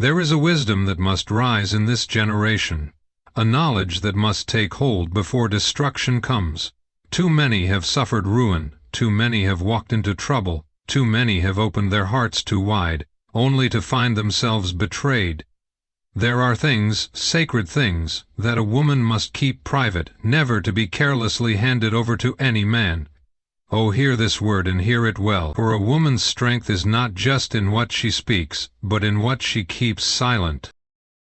There is a wisdom that must rise in this generation, a knowledge that must take hold before destruction comes. Too many have suffered ruin, too many have walked into trouble, too many have opened their hearts too wide, only to find themselves betrayed. There are things, sacred things, that a woman must keep private, never to be carelessly handed over to any man. Oh, hear this word and hear it well, for a woman's strength is not just in what she speaks, but in what she keeps silent.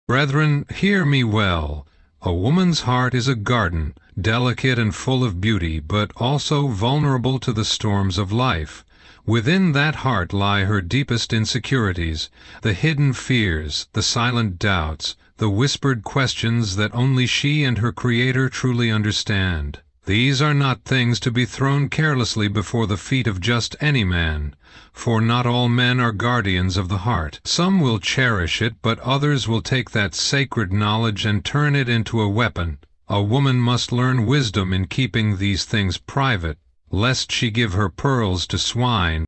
Brethren, hear me well. A woman's heart is a garden, delicate and full of beauty, but also vulnerable to the storms of life. Within that heart lie her deepest insecurities, the hidden fears, the silent doubts, the whispered questions that only she and her Creator truly understand. These are not things to be thrown carelessly before the feet of just any man, for not all men are guardians of the heart. Some will cherish it, but others will take that sacred knowledge and turn it into a weapon. A woman must learn wisdom in keeping these things private, lest she give her pearls to swine.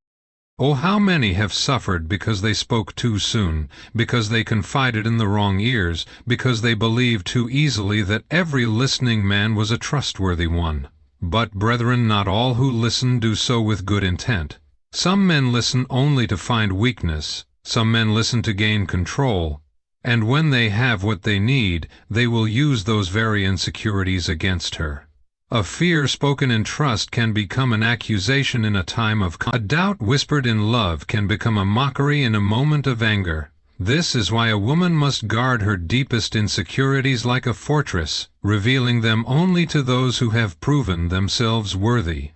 Oh, how many have suffered because they spoke too soon, because they confided in the wrong ears, because they believed too easily that every listening man was a trustworthy one. But, brethren, not all who listen do so with good intent. Some men listen only to find weakness, some men listen to gain control, and when they have what they need, they will use those very insecurities against her. A fear spoken in trust can become an accusation in a time of a doubt whispered in love can become a mockery in a moment of anger. This is why a woman must guard her deepest insecurities like a fortress, revealing them only to those who have proven themselves worthy.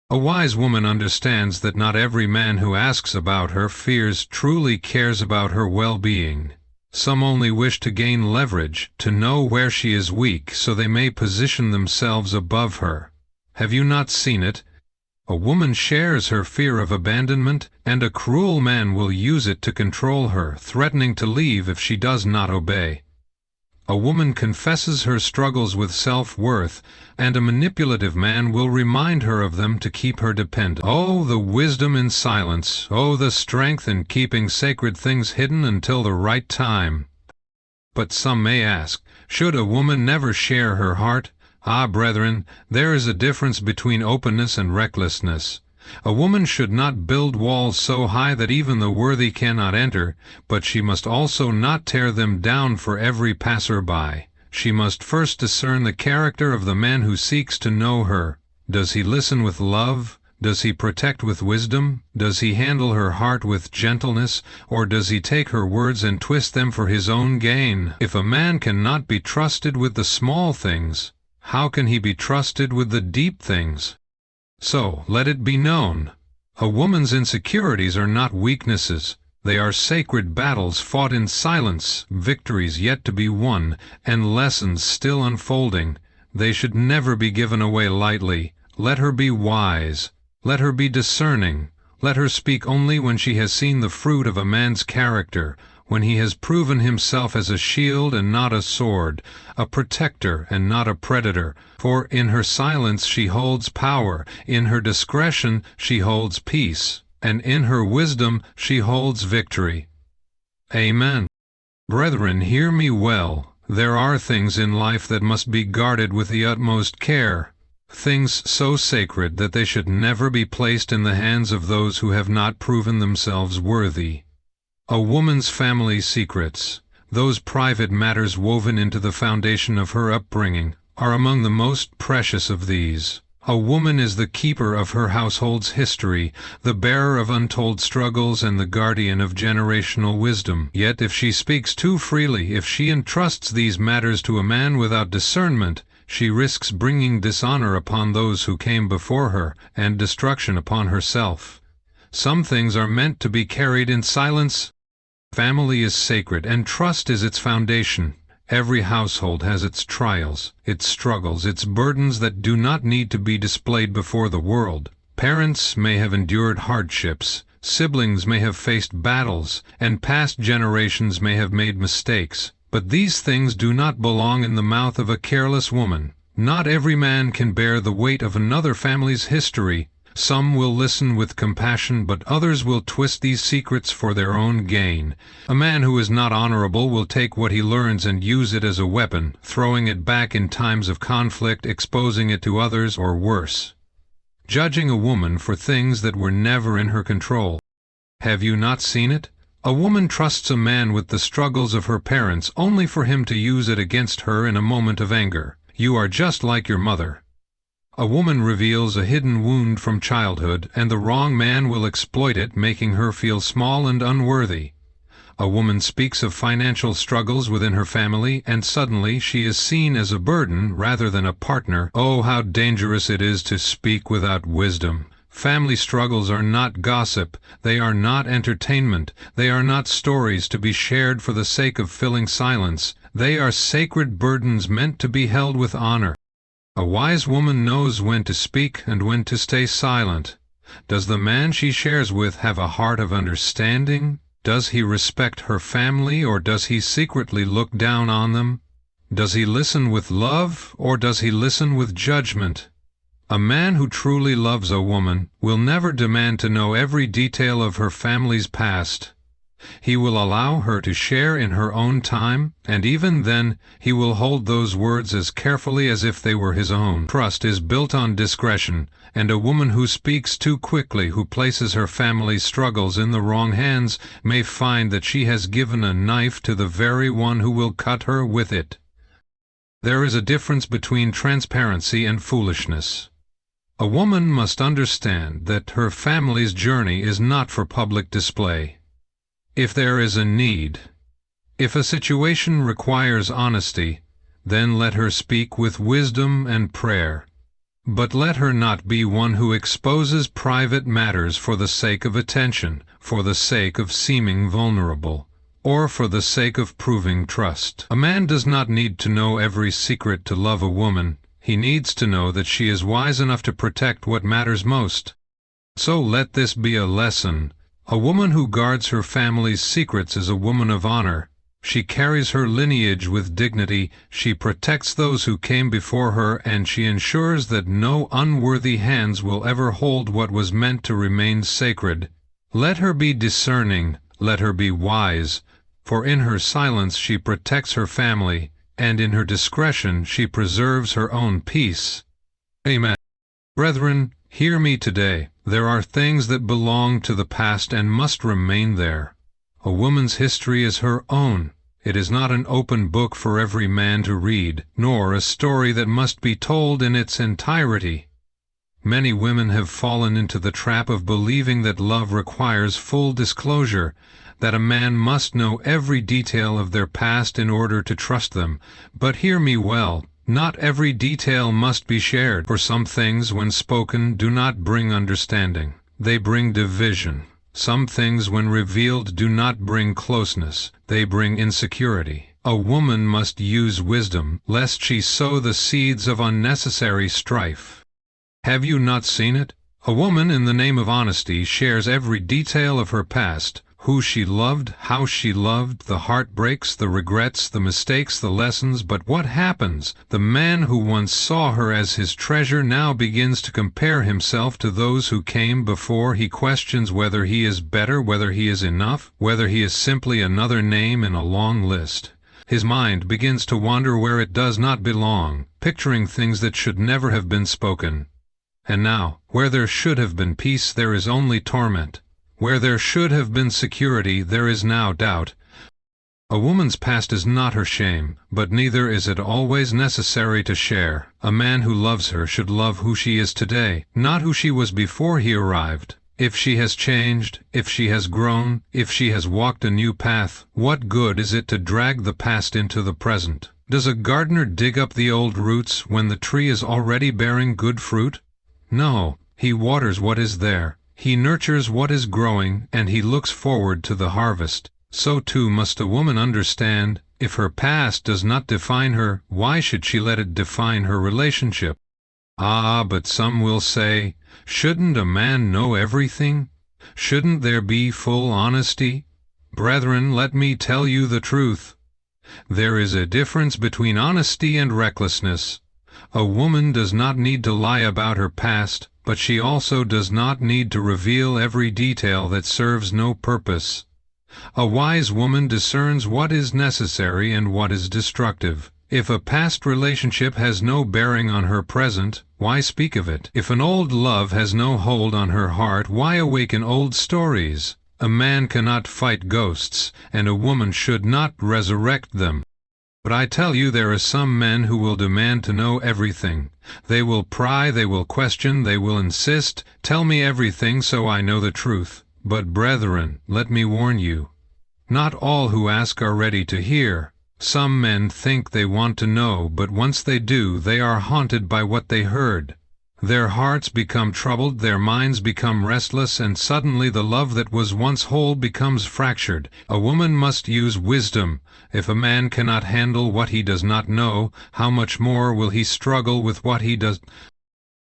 A wise woman understands that not every man who asks about her fears truly cares about her well-being. Some only wish to gain leverage, to know where she is weak so they may position themselves above her. Have you not seen it? A woman shares her fear of abandonment, and a cruel man will use it to control her, threatening to leave if she does not obey. A woman confesses her struggles with self-worth, and a manipulative man will remind her of them to keep her dependent. Oh, the wisdom in silence! Oh, the strength in keeping sacred things hidden until the right time! But some may ask, should a woman never share her heart? Ah, brethren, there is a difference between openness and recklessness. A woman should not build walls so high that even the worthy cannot enter, but she must also not tear them down for every passer-by. She must first discern the character of the man who seeks to know her. Does he listen with love? Does he protect with wisdom? Does he handle her heart with gentleness, or does he take her words and twist them for his own gain? If a man cannot be trusted with the small things, how can he be trusted with the deep things? So, let it be known, a woman's insecurities are not weaknesses. They are sacred battles fought in silence, victories yet to be won, and lessons still unfolding. They should never be given away lightly. Let her be wise. Let her be discerning. Let her speak only when she has seen the fruit of a man's character, when he has proven himself as a shield and not a sword, a protector and not a predator. For in her silence she holds power, in her discretion she holds peace, and in her wisdom she holds victory. Amen. Brethren, hear me well. There are things in life that must be guarded with the utmost care, things so sacred that they should never be placed in the hands of those who have not proven themselves worthy. A woman's family secrets, those private matters woven into the foundation of her upbringing, are among the most precious of these. A woman is the keeper of her household's history, the bearer of untold struggles and the guardian of generational wisdom. Yet if she speaks too freely, if she entrusts these matters to a man without discernment, she risks bringing dishonor upon those who came before her, and destruction upon herself. Some things are meant to be carried in silence. Family is sacred, and trust is its foundation. Every household has its trials, its struggles, its burdens that do not need to be displayed before the world. Parents may have endured hardships, siblings may have faced battles, and past generations may have made mistakes. But these things do not belong in the mouth of a careless woman. Not every man can bear the weight of another family's history. Some will listen with compassion, but others will twist these secrets for their own gain. A man who is not honorable will take what he learns and use it as a weapon, throwing it back in times of conflict, exposing it to others, or worse, judging a woman for things that were never in her control. Have you not seen it? A woman trusts a man with the struggles of her parents only for him to use it against her in a moment of anger. You are just like your mother. A woman reveals a hidden wound from childhood, and the wrong man will exploit it, making her feel small and unworthy. A woman speaks of financial struggles within her family, and suddenly she is seen as a burden rather than a partner. Oh, how dangerous it is to speak without wisdom. Family struggles are not gossip, they are not entertainment, they are not stories to be shared for the sake of filling silence. They are sacred burdens meant to be held with honor. A wise woman knows when to speak and when to stay silent. Does the man she shares with have a heart of understanding? Does he respect her family, or does he secretly look down on them? Does he listen with love, or does he listen with judgment? A man who truly loves a woman will never demand to know every detail of her family's past. He will allow her to share in her own time, and even then he will hold those words as carefully as if they were his own. Trust is built on discretion, and a woman who speaks too quickly, who places her family's struggles in the wrong hands, may find that she has given a knife to the very one who will cut her with it. There is a difference between transparency and foolishness. A woman must understand that her family's journey is not for public display. If there is a need, if a situation requires honesty, then let her speak with wisdom and prayer. But let her not be one who exposes private matters for the sake of attention, for the sake of seeming vulnerable, or for the sake of proving trust. A man does not need to know every secret to love a woman. He needs to know that she is wise enough to protect what matters most. So let this be a lesson. A woman who guards her family's secrets is a woman of honor. She carries her lineage with dignity, she protects those who came before her, and she ensures that no unworthy hands will ever hold what was meant to remain sacred. Let her be discerning, let her be wise, for in her silence she protects her family, and in her discretion she preserves her own peace. Amen. Brethren, hear me today. There are things that belong to the past and must remain there. A woman's history is her own. It is not an open book for every man to read, nor a story that must be told in its entirety. Many women have fallen into the trap of believing that love requires full disclosure, that a man must know every detail of their past in order to trust them. But hear me well. Not every detail must be shared, for some things, when spoken, do not bring understanding. They bring division. Some things, when revealed, do not bring closeness. They bring insecurity. A woman must use wisdom, lest she sow the seeds of unnecessary strife. Have you not seen it? A woman, in the name of honesty, shares every detail of her past, who she loved, how she loved, the heartbreaks, the regrets, the mistakes, the lessons. But what happens? The man who once saw her as his treasure now begins to compare himself to those who came before. He questions whether he is better, whether he is enough, whether he is simply another name in a long list. His mind begins to wander where it does not belong, picturing things that should never have been spoken. And now, where there should have been peace, there is only torment. Where there should have been security, there is now doubt. A woman's past is not her shame, but neither is it always necessary to share. A man who loves her should love who she is today, not who she was before he arrived. If she has changed, if she has grown, if she has walked a new path, what good is it to drag the past into the present? Does a gardener dig up the old roots when the tree is already bearing good fruit? No, he waters what is there. He nurtures what is growing, and he looks forward to the harvest. So too must a woman understand, if her past does not define her, why should she let it define her relationship? Ah, but some will say, shouldn't a man know everything? Shouldn't there be full honesty? Brethren, let me tell you the truth. There is a difference between honesty and recklessness. A woman does not need to lie about her past, but she also does not need to reveal every detail that serves no purpose. A wise woman discerns what is necessary and what is destructive. If a past relationship has no bearing on her present, why speak of it? If an old love has no hold on her heart, why awaken old stories? A man cannot fight ghosts, and a woman should not resurrect them. But I tell you, there are some men who will demand to know everything. They will pry, they will question, they will insist, tell me everything so I know the truth. But brethren, let me warn you, not all who ask are ready to hear. Some men think they want to know, but once they do, they are haunted by what they heard. Their hearts become troubled, their minds become restless, and suddenly the love that was once whole becomes fractured. A woman must use wisdom. If a man cannot handle what he does not know, how much more will he struggle with what he does?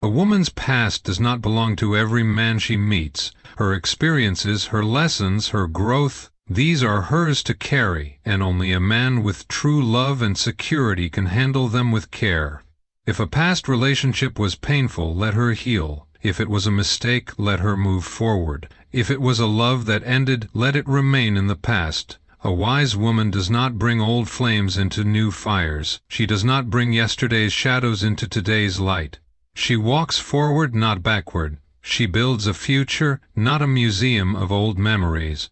A woman's past does not belong to every man she meets. Her experiences, her lessons, her growth, these are hers to carry, and only a man with true love and security can handle them with care. If a past relationship was painful, let her heal. If it was a mistake, let her move forward. If it was a love that ended, let it remain in the past. A wise woman does not bring old flames into new fires. She does not bring yesterday's shadows into today's light. She walks forward, not backward. She builds a future, not a museum of old memories.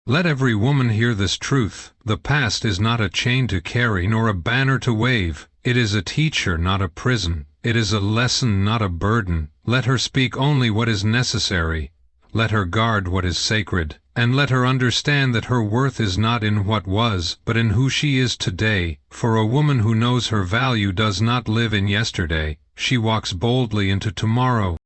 Let every woman hear this truth. The past is not a chain to carry, nor a banner to wave. It is a teacher, not a prison. It is a lesson, not a burden. Let her speak only what is necessary. Let her guard what is sacred. And let her understand that her worth is not in what was, but in who she is today. For a woman who knows her value does not live in yesterday. She walks boldly into tomorrow.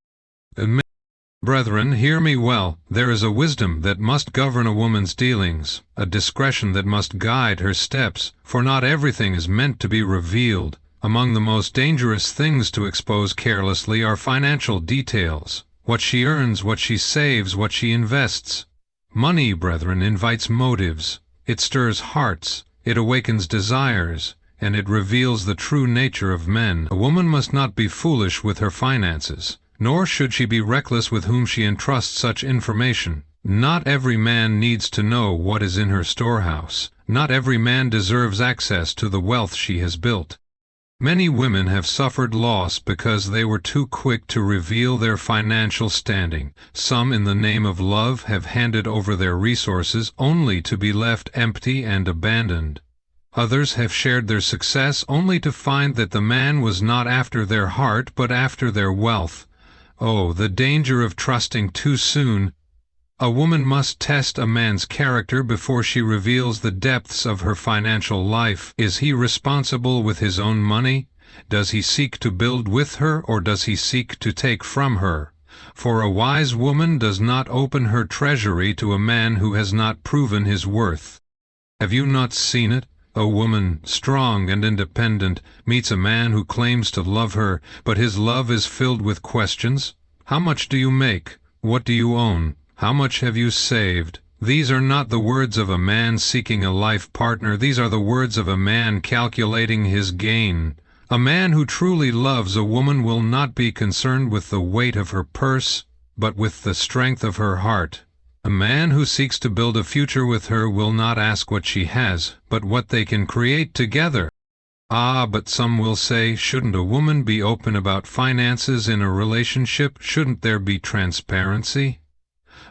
Brethren, hear me well. There is a wisdom that must govern a woman's dealings, a discretion that must guide her steps, for not everything is meant to be revealed. Among the most dangerous things to expose carelessly are financial details, what she earns, what she saves, what she invests. Money, brethren, invites motives. It stirs hearts, it awakens desires, and it reveals the true nature of men. A woman must not be foolish with her finances, nor should she be reckless with whom she entrusts such information. Not every man needs to know what is in her storehouse. Not every man deserves access to the wealth she has built. Many women have suffered loss because they were too quick to reveal their financial standing. Some, in the name of love, have handed over their resources only to be left empty and abandoned. Others have shared their success only to find that the man was not after their heart but after their wealth. Oh, the danger of trusting too soon! A woman must test a man's character before she reveals the depths of her financial life. Is he responsible with his own money? Does he seek to build with her, or does he seek to take from her? For a wise woman does not open her treasury to a man who has not proven his worth. Have you not seen it? A woman, strong and independent, meets a man who claims to love her, but his love is filled with questions. How much do you make? What do you own? How much have you saved? These are not the words of a man seeking a life partner. These are the words of a man calculating his gain. A man who truly loves a woman will not be concerned with the weight of her purse, but with the strength of her heart. A man who seeks to build a future with her will not ask what she has, but what they can create together. Ah, but some will say, shouldn't a woman be open about finances in a relationship? Shouldn't there be transparency?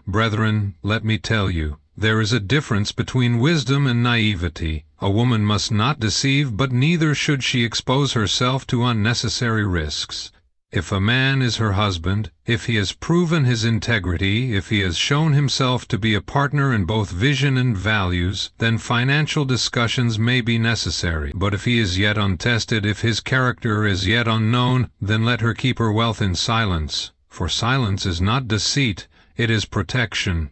Brethren, let me tell you, there is a difference between wisdom and naivety. A woman must not deceive, but neither should she expose herself to unnecessary risks. If a man is her husband, if he has proven his integrity, if he has shown himself to be a partner in both vision and values, then financial discussions may be necessary. But if he is yet untested, if his character is yet unknown, then let her keep her wealth in silence. For silence is not deceit, it is protection.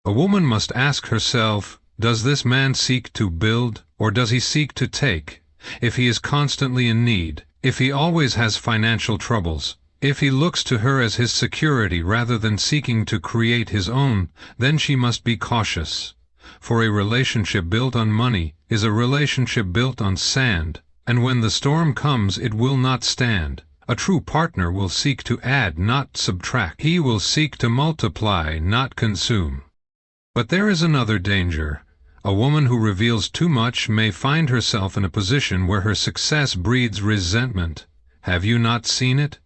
A woman must ask herself, does this man seek to build, or does he seek to take? If he is constantly in need, if he always has financial troubles, if he looks to her as his security rather than seeking to create his own, then she must be cautious. For a relationship built on money is a relationship built on sand, and when the storm comes it will not stand. A true partner will seek to add, not subtract. He will seek to multiply, not consume. But there is another danger. A woman who reveals too much may find herself in a position where her success breeds resentment. Have you not seen it?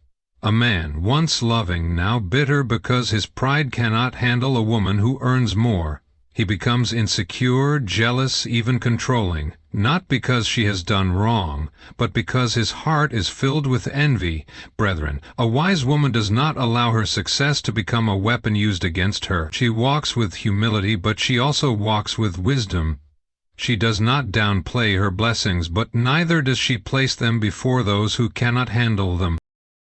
A man, once loving, now bitter because his pride cannot handle a woman who earns more. He becomes insecure, jealous, even controlling, not because she has done wrong, but because his heart is filled with envy. Brethren, a wise woman does not allow her success to become a weapon used against her. She walks with humility, but she also walks with wisdom. She does not downplay her blessings, but neither does she place them before those who cannot handle them.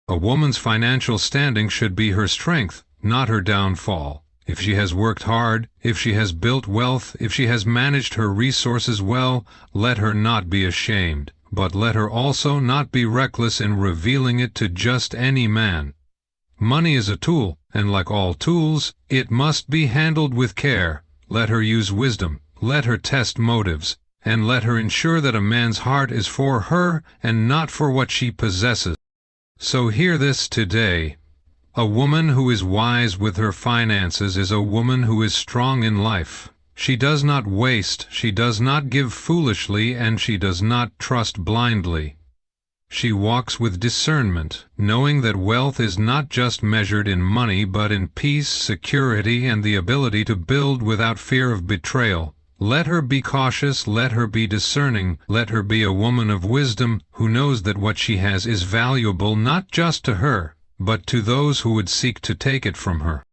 A woman's financial standing should be her strength, not her downfall. If she has worked hard, if she has built wealth, if she has managed her resources well, let her not be ashamed, but let her also not be reckless in revealing it to just any man. Money is a tool, and like all tools, it must be handled with care. Let her use wisdom, let her test motives, and let her ensure that a man's heart is for her and not for what she possesses. So hear this today. A woman who is wise with her finances is a woman who is strong in life. She does not waste, she does not give foolishly, and she does not trust blindly. She walks with discernment, knowing that wealth is not just measured in money but in peace, security, and the ability to build without fear of betrayal. Let her be cautious, let her be discerning, let her be a woman of wisdom who knows that what she has is valuable not just to her, but to those who would seek to take it from her.